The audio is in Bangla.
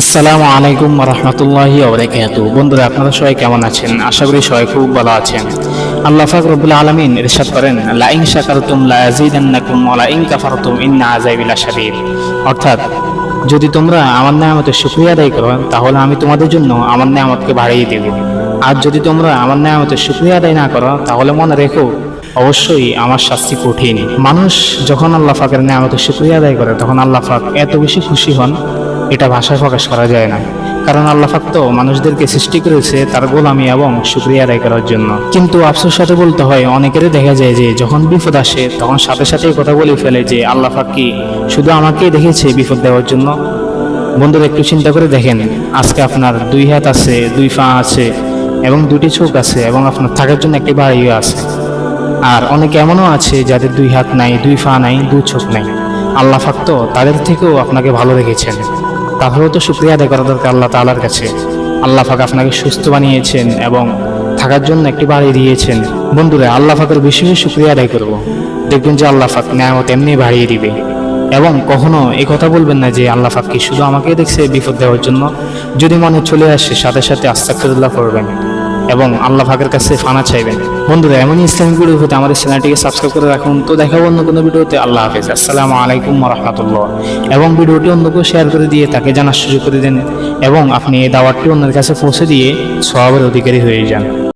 আসসালামু আলাইকুম রাহমাতুল্লাহি ওয়া বারাকাতুহু। বন্ধুরা, আপনারা সবাই কেমন আছেন? আশা করি সবাই খুব ভালো আছেন। আল্লাহ পাক রব্বুল আলামিন ইরশাদ করেন, লা ইন শাকারতুম লা আযীদান্নাকুম ওয়া লা ইন কাফারতুম ইন্না আযাবি লাশাদীদ। অর্থাৎ, যদি তোমরা আমার নেয়ামতের শুকরিয়া আদায় করো তাহলে আমি তোমাদের জন্য আমার নেয়ামতকে বাড়িয়ে দেব, আর যদি তোমরা আমার নেয়ামতের শুকরিয়া আদায় না করো তাহলে মনে রেখো অবশ্যই আমার শাস্তি কঠিন। মানুষ যখন আল্লাহ পাকের নেয়ামতের শুকরিয়া আদায় করে তখন আল্লাহ পাক এত বেশি খুশি হন, এটা ভাষায় প্রকাশ করা যায় না। কারণ আল্লাহ পাক তো মানুষদেরকে সৃষ্টি করেছে তার গোলামি এবং শুকরিয়া আদায় করার জন্য। কিন্তু আফসোস সাথে বলতে হয়, অনেকেরই দেখা যায় যে যখন বিপদ আসে তখন সাথে সাথে কথা বলে ফেলে যে আল্লাহ পাক কি শুধু আমাকেই দেখেছে বিপদ দেওয়ার জন্য? বন্ধুরা, একটু চিন্তা করে দেখেন, আজকে আপনার দুই হাত আছে, দুই পা আছে এবং দুটি চোখ আছে এবং আপনার থাকার জন্য একটি বাড়িও আছে। আর অনেকে এমনও আছে যাদের দুই হাত নাই, দুই পা নাই, দুই চোখ নাই। আল্লাহ পাক তো তাদের থেকেও আপনাকে ভালো রেখেছেন, তাহলেও তো শুকরিয়া আদায় করা দরকার আল্লাহ তাআলার কাছে। আল্লাহ পাক আপনাকে সুস্থ বানিয়েছেন এবং থাকার জন্য একটি বাড়ি দিয়েছেন। বন্ধুরা, আল্লাহ পাকের বেশি বেশি শুকরিয়া আদায় করব, দেখবেন যে আল্লাহ পাক নেয়ামত এমনি বাড়িয়ে দিবে। এবং কখনো এই কথা বলবেন না যে আল্লাহ পাক কি শুধু আমাকে দেখছে বিপদ দেওয়ার জন্য। যদি মনে চলে আসে সাথে সাথে আস্তাগফিরুল্লাহ করবেন এবং আল্লাহ পাকের কাছে ফানা চাইবেন। বন্ধুরা, এমনই ইসলামিক ভিডিও হতে আমাদের চ্যানেলটিকে সাবস্ক্রাইব করে রাখুন। তো দেখাবো অন্য কোনো ভিডিওতে। আল্লাহ হাফেজ। আসসালামু আলাইকুম ওয়া রাহমাতুল্লাহ। এবং ভিডিওটি অন্যকে শেয়ার করে দিয়ে তাকে জানার সুযোগ করে দেন এবং আপনি এই দাওয়াতটি অন্যের কাছে পৌঁছে দিয়ে সওয়াবের অধিকারী হয়ে যান।